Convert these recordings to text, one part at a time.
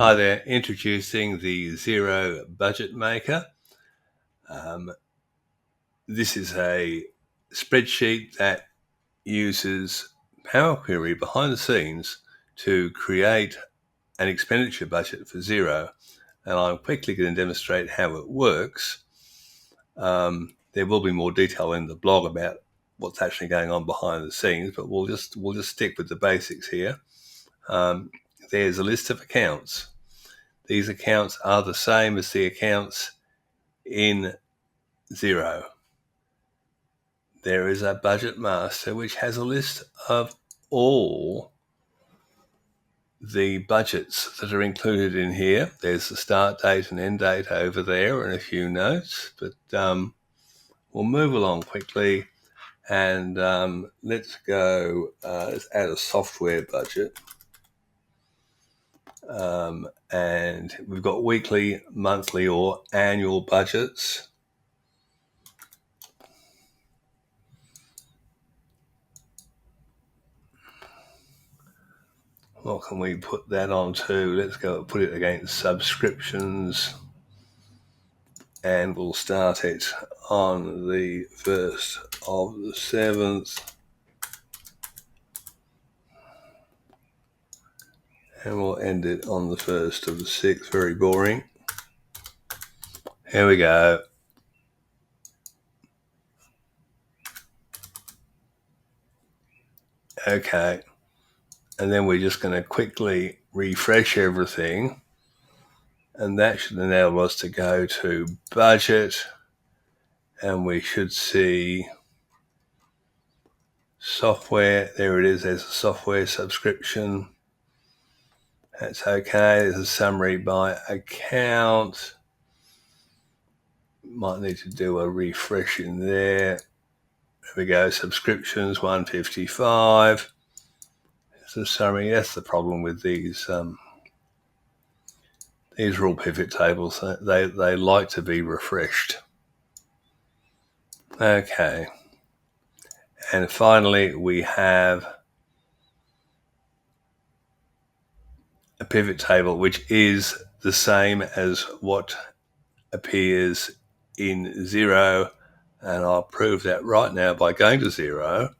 Hi there, introducing the Xero Budget Maker. This is a spreadsheet that uses Power Query behind the scenes to create an expenditure budget for Xero. And I'm quickly going to demonstrate how it works. There will be more detail in the blog about what's actually going on behind the scenes, but we'll just stick with the basics here. There's a list of accounts. These accounts are the same as the accounts in Xero. There is a budget master which has a list of all the budgets that are included in here. There's the start date and end date over there and a few notes, but we'll move along quickly and let's go, let's add a software budget. And we've got weekly, monthly, or annual budgets. What can we put that on to? Let's go put it against subscriptions. And we'll start it on the 1st of the 7th. And we'll end it on the 1st of the 6th. Very boring. Here we go. Okay. And then we're just going to quickly refresh everything. And that should enable us to go to budget. And we should see software. There it is. There's a software subscription. That's okay. There's a summary by account. Might need to do a refresh in there. There we go. Subscriptions 155. It's a summary. That's the problem with these. These are all pivot tables. They like to be refreshed. Okay. And finally, we have a pivot table, which is the same as what appears in Xero. And I'll prove that right now by going to Xero.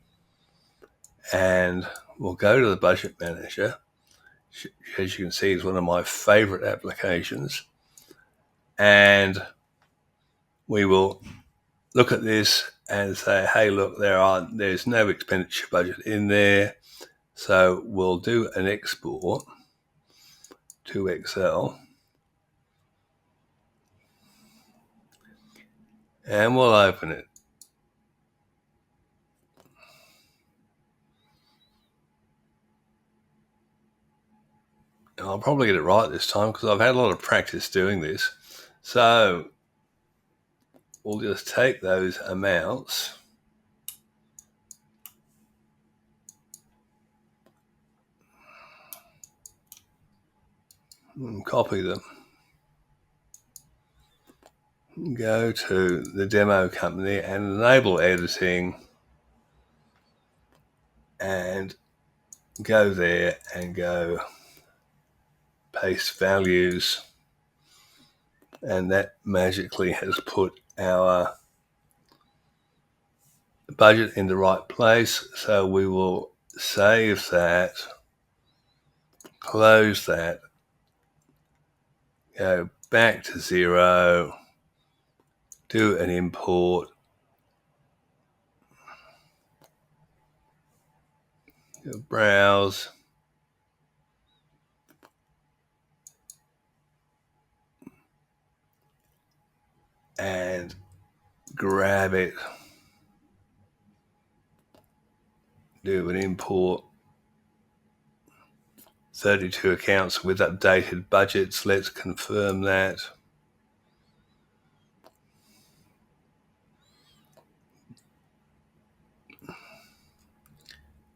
And we'll go to the Budget Manager. As you can see, is one of my favorite applications. And we will look at this and say, hey, look, there's no expenditure budget in there. So we'll do an export to Excel. And we'll open it. And I'll probably get it right this time because I've had a lot of practice doing this. So we'll just take those amounts and copy them. Go to the demo company and enable editing and go there and go paste values, and that magically has put our budget in the right place. So we will save that, close that, go back to Xero, do an import, go browse, and grab it, do an import. 32 accounts with updated budgets. Let's confirm that.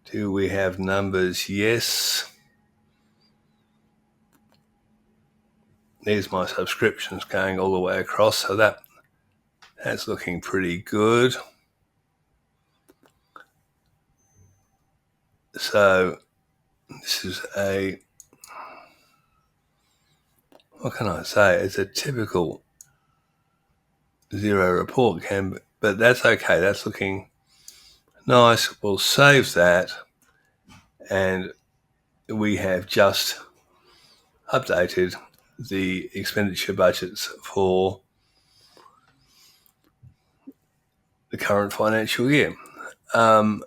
Do we have numbers? Yes. There's my subscriptions going all the way across, so that's looking pretty good. So this is a what can I say? It's a typical Xero report, but that's okay. That's looking nice. We'll save that, and we have just updated the expenditure budgets for the current financial year. Now,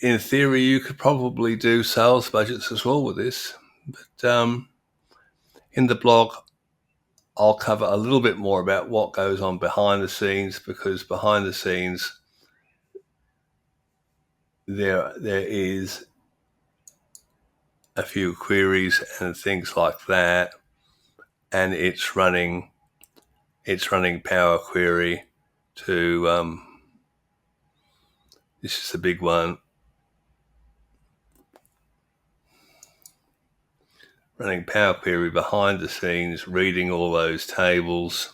in theory, you could probably do sales budgets as well with this, but in the blog, I'll cover a little bit more about what goes on behind the scenes, because behind the scenes, there is a few queries and things like that, and it's running Power Query to this is the big one, running Power Query behind the scenes, reading all those tables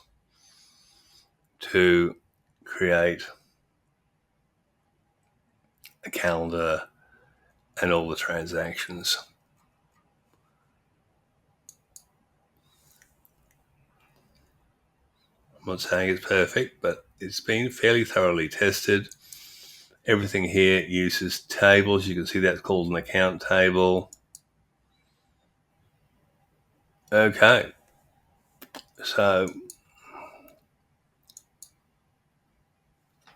to create a calendar and all the transactions. I'm not saying it's perfect, but it's been fairly thoroughly tested. Everything here uses tables. You can see that's called an account table. Okay, so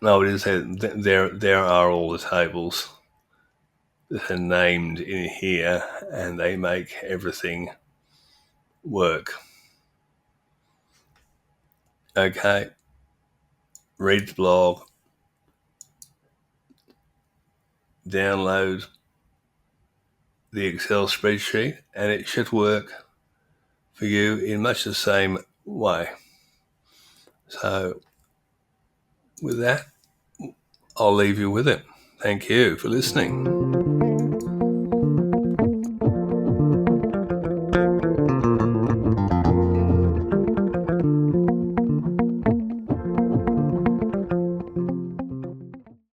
no, it is there are all the tables that are named in here, and they make everything work. Okay, read the blog, download the Excel spreadsheet, and it should work for you in much the same way. So with that, I'll leave you with it. Thank you for listening.